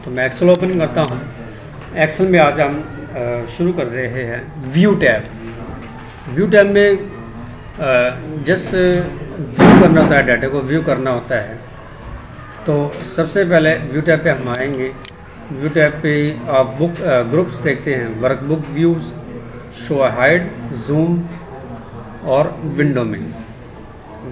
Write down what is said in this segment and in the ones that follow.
तो मैं Excel open करता हूँ। एक्सेल में आज हम शुरू कर रहे हैं व्यू टैब। व्यू टैब में जस्ट व्यू करना होता है, डाटा को व्यू करना होता है। तो सबसे पहले व्यू टैब पे हम आएंगे। व्यू टैब पे आप बुक ग्रुप्स देखते हैं, workbook views, show hide, zoom और विंडो में।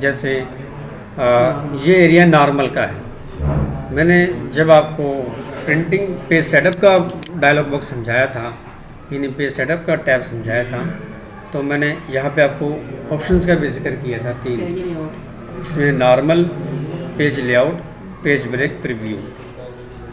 जैसे ये एरिया नॉर्मल का है। मैंने जब आपको प्रिंटिंग पेज सेटअप का डायलॉग बॉक्स समझाया था, यानी पेज सेटअप का टैब समझाया था, तो मैंने यहाँ पे आपको ऑप्शंस का भी जिक्र किया था 3। इसमें normal, page layout, page break, preview.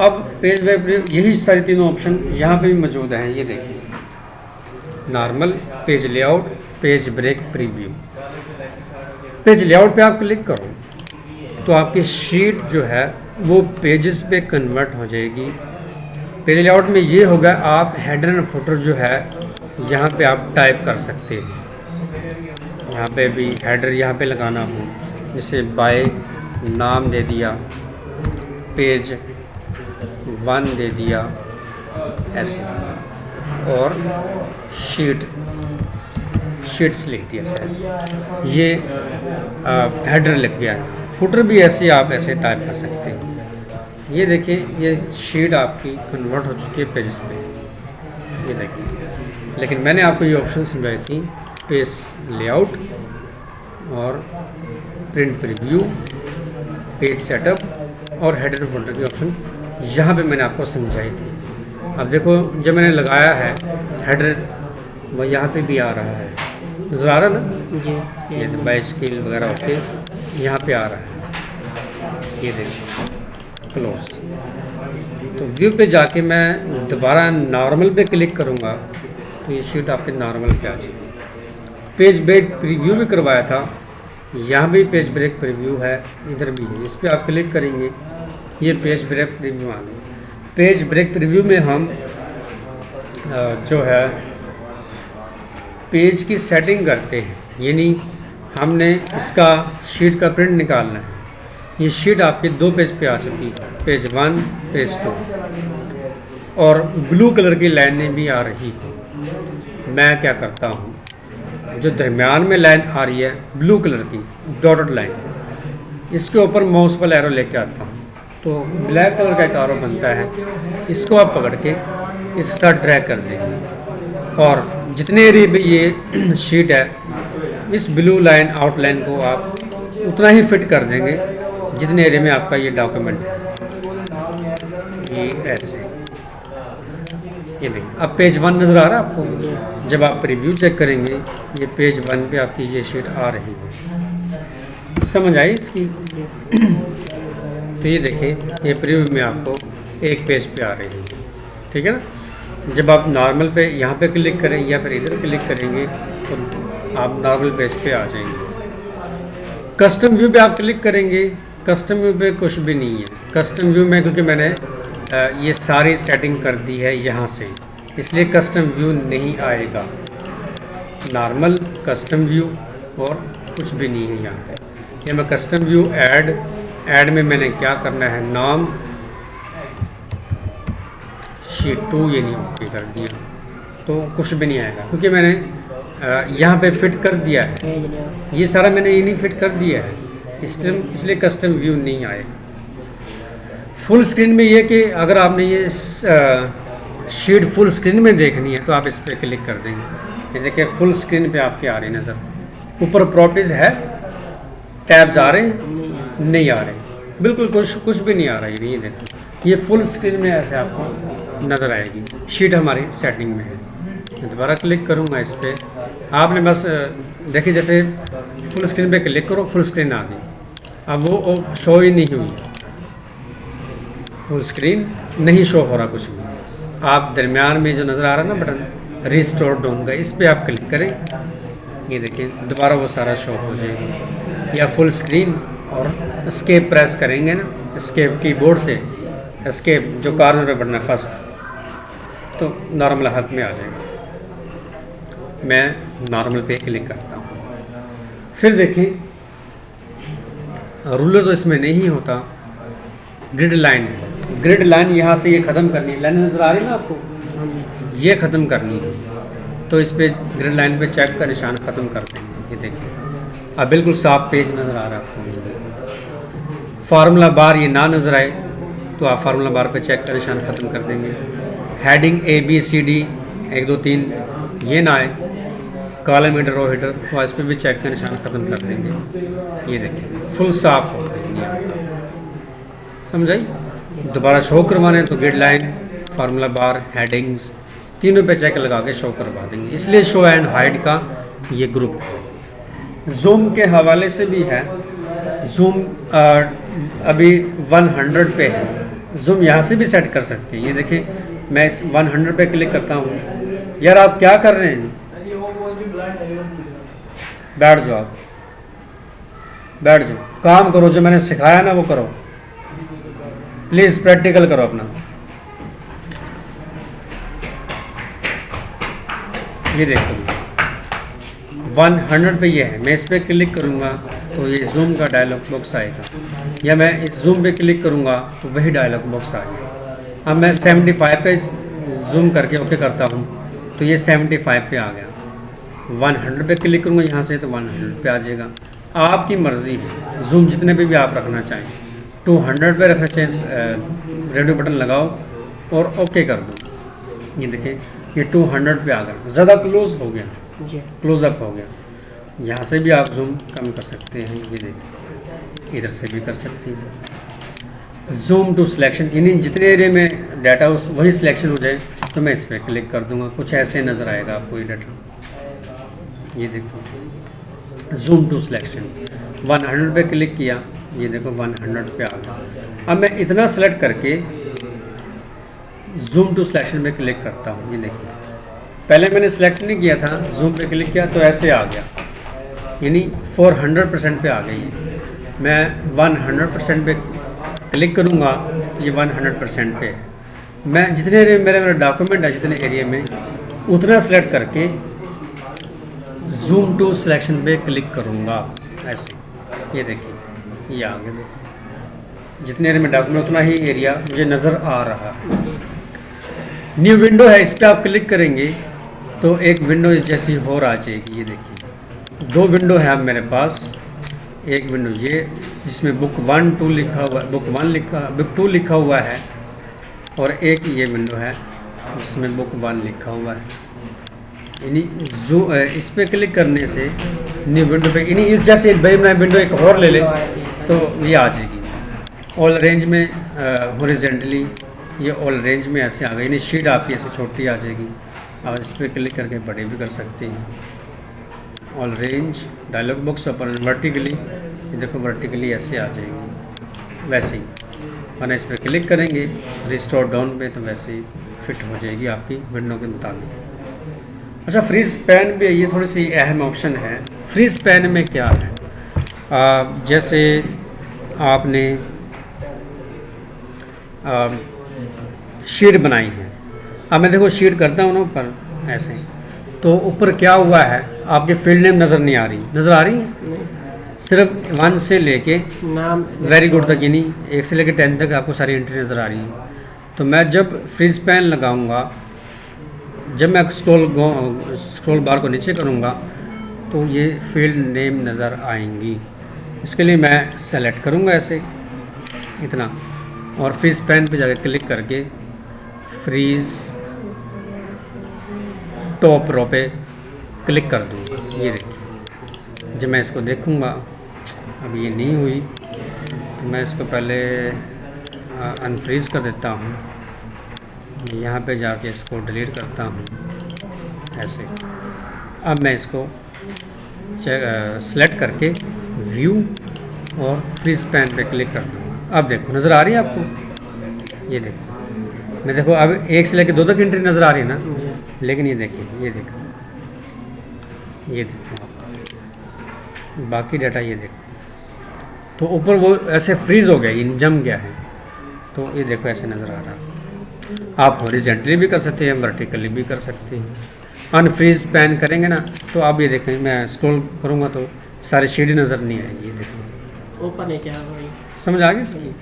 अब पेज ब्रेक प्रीव्यू, यही सारी तीनों ऑप्शन यहाँ पे भी मौजूद हैं। ये देखिए, normal, page layout, page break, preview. Page layout पे आप क्लिक करो तो आपकी शीट जो है वो पेजेस पे कन्वर्ट हो जाएगी। पेज लेआउट में ये होगा, आप हेडर एंड फुटर जो है यहाँ पे आप टाइप कर सकते हैं। यहाँ पे भी हेडर यहाँ पे लगाना हो, जैसे बाय नाम दे दिया, पेज 1 दे दिया ऐसे, और शीट्स लिख दिया शायद, ये हेडर लिख गया। फुटर भी ऐसे आप ऐसे टाइप कर सकते हैं। ये देखिए, ये शीट आपकी कन्वर्ट हो चुकी है पेजेस पे, ये देखिए। लेकिन मैंने आपको ये ऑप्शन समझाई थी, पेज लेआउट और प्रिंट प्रीव्यू, पेज सेटअप और हेडर फुटर की ऑप्शन यहाँ पे मैंने आपको समझाई थी। अब देखो, जब मैंने लगाया है हेडर, वो यहाँ पे भी आ रहा है, नज़र आ रहा ना जी। ये तो बाय स्केल वगैरह होके यहाँ पे आ रहा है, ये देखिए, क्लोज। तो व्यू पे जाके मैं दोबारा नॉर्मल पे क्लिक करूँगा तो ये शीट आपके नॉर्मल पे आ जाएगी। पेज ब्रेक प्रीव्यू भी करवाया था, यहाँ भी पेज ब्रेक प्रीव्यू है, इधर भी है। इस पर आप क्लिक करेंगे, ये पेज ब्रेक प्रीव्यू आ गई। पेज ब्रेक प्रीव्यू में हम जो है पेज की सेटिंग करते हैं, यानी हमने इसका शीट का प्रिंट निकालना है। ये शीट आपके 2 पेज पे आ चुकी है, पेज 1, पेज 2, और ब्लू कलर की लाइनें भी आ रही है। मैं क्या करता हूँ, जो दरमियान में लाइन आ रही है ब्लू कलर की डॉटेड लाइन, इसके ऊपर माउस वाला एरो लेके आता हूँ, तो ब्लैक कलर का एक एरो बनता है। इसको आप पकड़ के इसके साथ ड्रैग कर देंगे, और जितने एरिया पे ये शीट है, इस ब्लू लाइन आउटलाइन को आप उतना ही फिट कर देंगे जितने एरिया में आपका ये डॉक्यूमेंट है। ये ऐसे, ये देखिए, अब पेज 1 नज़र आ रहा है आपको। जब आप प्रीव्यू चेक करेंगे, ये पेज 1 पे आपकी ये शीट आ रही है। समझ आई इसकी? तो ये देखिए, ये प्रीव्यू में आपको एक पेज पे आ रही है, ठीक है ना। जब आप नॉर्मल पे यहाँ पे क्लिक करें या फिर इधर क्लिक करेंगे तो आप नॉर्मल पेज पे आ जाएंगे। कस्टम व्यू पे आप क्लिक करेंगे, कस्टम व्यू पे कुछ भी नहीं है। कस्टम व्यू में क्योंकि मैंने ये सारी सेटिंग कर दी है यहाँ से, इसलिए कस्टम व्यू नहीं आएगा। नॉर्मल, कस्टम व्यू और कुछ भी नहीं है यहाँ पे। ये मैं कस्टम व्यू ऐड में मैंने क्या करना है, नाम शीट 2 ये नहीं ओके कर दिया तो कुछ भी नहीं आएगा, क्योंकि मैंने यहाँ पे फिट कर दिया है। ये सारा मैंने ये नहीं फिट कर दिया है, इसलिए कस्टम व्यू नहीं आएगा। फुल स्क्रीन में ये कि अगर आपने ये शीट फुल स्क्रीन में देखनी है तो आप इस पर क्लिक कर देंगे। ये देखिए, फुल स्क्रीन पे आपके आ रही नज़र। ऊपर प्रॉपर्टीज़ है, टैब्स आ रहे हैं, नहीं आ रहे, बिल्कुल कुछ भी नहीं आ रहा है। ये देखो, ये फुल स्क्रीन में ऐसे आपको नज़र आएगी। शीट हमारी सेटिंग में है। मैं दोबारा क्लिक करूँगा इस पर, आपने बस देखिए, जैसे फुल स्क्रीन पे क्लिक करो, फुल स्क्रीन आ गई। अब वो शो ही नहीं हुई, फुल स्क्रीन नहीं शो हो रहा कुछ भी। आप दरमियान में जो नज़र आ रहा है ना बटन रिस्टोर डाउन का, इस पर आप क्लिक करें, ये देखिए दोबारा वो सारा शो हो जाएगा। या फुल स्क्रीन और एस्केप प्रेस करेंगे ना, एस्केप कीबोर्ड से एस्केप जो कॉर्नर पे बटन है फर्स्ट, तो नॉर्मल हालत में आ जाएगा। मैं नॉर्मल पे क्लिक करता हूँ। फिर देखें, रूलर तो इसमें नहीं होता, ग्रिड लाइन है। ग्रिड लाइन यहाँ से ये ख़त्म करनी है, लाइन नज़र आ रही है ना आपको, हाँ जी। ये ख़त्म करनी है। तो इस पे ग्रिड लाइन पे चेक का निशान ख़त्म कर देंगे। ये देखिए अब बिल्कुल साफ पेज नज़र आ रहा है आपको। फार्मूला बार ये ना नज़र आए तो आप फार्मूला बार पे चेक का निशान ख़त्म कर देंगे। हेडिंग ABCD 1 2 3 ये ना आए, कॉलम हीडर रो हीडर, तो इस पर भी चेक का निशान ख़त्म कर देंगे। ये देखिए फुल साफ हो गई आपका, समझ आई। दोबारा शो करवाने तो ग्रिड लाइन, फार्मूला बार, हेडिंग्स तीनों पे चेक लगा के शो करवा देंगे। इसलिए शो एंड हाइड का ये ग्रुप है। जूम के हवाले से भी है। जूम अभी 100 पे है, जूम यहाँ से भी सेट कर सकते हैं। ये देखिए मैं इस 100 पे क्लिक करता हूँ। यार आप क्या कर रहे हैं, बैठ जाओ, आप बैठ जाओ, काम करो, जो मैंने सिखाया ना वो करो, प्लीज़ प्रैक्टिकल करो अपना। ये देखो 100 पे ये है, मैं इस पर क्लिक करूँगा तो ये जूम का डायलॉग बॉक्स आएगा, या मैं इस जूम पे क्लिक करूँगा तो वही डायलॉग बॉक्स आ गया। अब मैं 75 पे जूम करके ओके करता हूँ तो ये 75 पे आ गया। 100 पे क्लिक करूँगा यहाँ से तो 100 पे आ जाएगा। आपकी मर्ज़ी है, जूम जितने पे भी आप रखना चाहें। 200 पे रखना चाहें, रेडियो बटन लगाओ और ओके कर दो। ये देखिए ये 200 पे आ गया, ज़्यादा क्लोज हो गया, क्लोज़अप हो गया। यहाँ से भी आप जूम कम कर सकते हैं। ये देखिए इधर से भी कर सकते हैं। जूम टू सिलेक्शन, यानी जितने एरिया में डाटा उस वही सिलेक्शन हो जाए तो मैं इस पर क्लिक कर दूंगा, कुछ ऐसे नज़र आएगा आपको ये डाटा। ये देखो जूम टू सिलेक्शन 100 पे क्लिक किया, ये देखो 100 पे आ गया। अब मैं इतना सेलेक्ट करके जूम टू सिलेक्शन पे क्लिक करता हूँ। ये देखिए पहले मैंने सेलेक्ट नहीं किया था, जूम पे क्लिक किया तो ऐसे आ गया, यानी 400% पे आ गई है। मैं 100% पे क्लिक करूँगा, ये 100% पे है। मैं जितने एरिया मेरा डॉक्यूमेंट है, जितने एरिया में उतना सेलेक्ट करके जूम टू सिलेक्शन पे क्लिक करूँगा ऐसे। ये देखिए ये आगे देखिए जितने एरिया में डॉक्यूमेंट उतना ही एरिया मुझे नज़र आ रहा है। न्यू विंडो है, इस पर आप क्लिक करेंगे तो एक विंडो इस जैसी और आ जाएगी। ये देखिए 2 विंडो है अब मेरे पास। एक विंडो ये जिसमें बुक 1 2 लिखा हुआ, बुक 2 लिखा हुआ है, और एक ये विंडो है जिसमें बुक 1 लिखा हुआ है। यानी जो इस पर क्लिक करने से न्यू विंडो पे, यानी इस जैसे भाई मैं विंडो एक और ले ले तो ये आ जाएगी। ऑल रेंज में हॉरिजॉन्टली ये ऑल रेंज में ऐसे आ गई, यानी शीट आपकी ऐसे छोटी आ जाएगी। आप इस पर क्लिक करके बड़े भी कर सकते हैं। All range dialog box open vertically, ये देखो वर्टिकली ऐसे आ जाएगी वैसे ही, वरना इस पर क्लिक करेंगे रिस्टोर डाउन पे तो वैसे ही फिट हो जाएगी आपकी विंडो के मुताबिक। अच्छा फ्रीज पैन भी ये थोड़ी सी अहम ऑप्शन है। फ्रीज पैन में क्या है, जैसे आपने शीट बनाई है, अब मैं देखो शीट करता हूँ ना ऊपर ऐसे, तो ऊपर क्या हुआ है आपके फील्ड नेम नज़र नहीं आ रही, नज़र आ रही है सिर्फ 1 से लेके नाम वेरी गुड तक, यानी 1 से लेके 10 तक आपको सारी एंट्री नज़र आ रही है। तो मैं जब फ्रीज पैन लगाऊंगा, जब मैं स्क्रॉल बार को नीचे करूंगा तो ये फील्ड नेम नज़र आएंगी। इसके लिए मैं सेलेक्ट करूंगा ऐसे इतना, और फ्रीज पैन पे जाकर क्लिक करके फ्रीज टॉप रो पे क्लिक कर दूँगा। ये देखिए जब मैं इसको देखूँगा, अब ये नहीं हुई तो मैं इसको पहले अनफ्रीज़ कर देता हूँ, यहाँ पे जाके इसको डिलीट करता हूँ ऐसे। अब मैं इसको सेलेक्ट करके व्यू और फ्रीज पैन पे क्लिक कर दूँगा। अब देखो नज़र आ रही है आपको, ये देखो मैं देखो अब 1 से लेकर 2 तक एंट्री नज़र आ रही है ना, लेकिन ये देखिए ये देखो बाकी डाटा ये देखो, तो ऊपर वो ऐसे फ्रीज़ हो गया, ये जम गया है, तो ये देखो ऐसे नज़र आ रहा है। आप हॉरिजॉन्टली भी कर सकते हैं, वर्टिकली भी कर सकते हैं। अनफ्रीज पैन करेंगे ना तो आप ये देखें, मैं स्क्रॉल करूँगा तो सारी शीट नज़र नहीं आएगी। ये देखो ऊपर नहीं क्या, समझ आ गई इसकी।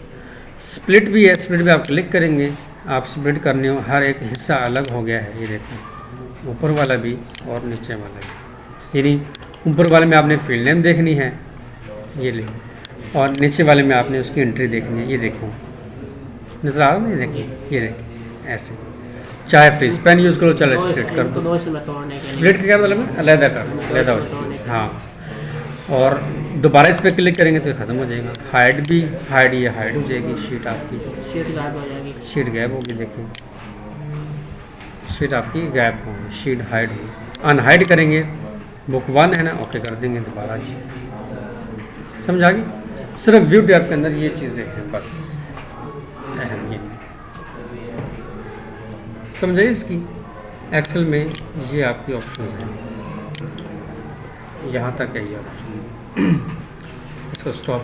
स्प्लिट भी है, स्प्लिट में आप क्लिक करेंगे, आप स्प्लिट करने हो, हर एक हिस्सा अलग हो गया है। ये देखो ऊपर वाला भी और नीचे वाला भी, यानी ऊपर वाले में आपने फील्ड नेम देखनी है, ये ले, और नीचे वाले में आपने उसकी एंट्री देखनी है। ये देखो नजर आ रहा है, देखिए ये देखिए ऐसे, चाहे फ्रीज पेन यूज़ करो, चाहे स्प्लिट कर दो। स्प्लिट का क्या मतलब है, अलहदा कर लो, अलहदा हो जाती है। हाँ, और दोबारा इस पर क्लिक करेंगे तो ख़त्म हो जाएगा। हाइड भी, हाइड ये हाइड हो जाएगी शीट आपकी, शीट गायब हो जाएगी, शीट गायब होगी। देखिए शीट आपकी गायब होगी, शीट हाइड होगी। अनहाइड करेंगे, बुक 1 है ना, ओके कर देंगे दोबारा जी। समझ आ गई? सिर्फ व्यू टैब के अंदर ये चीज़ें हैं बस, अहम ये समझाइए इसकी। एक्सेल में ये आपकी ऑप्शन हैं, यहाँ तक है ये ऑप्शन। इसको स्टॉप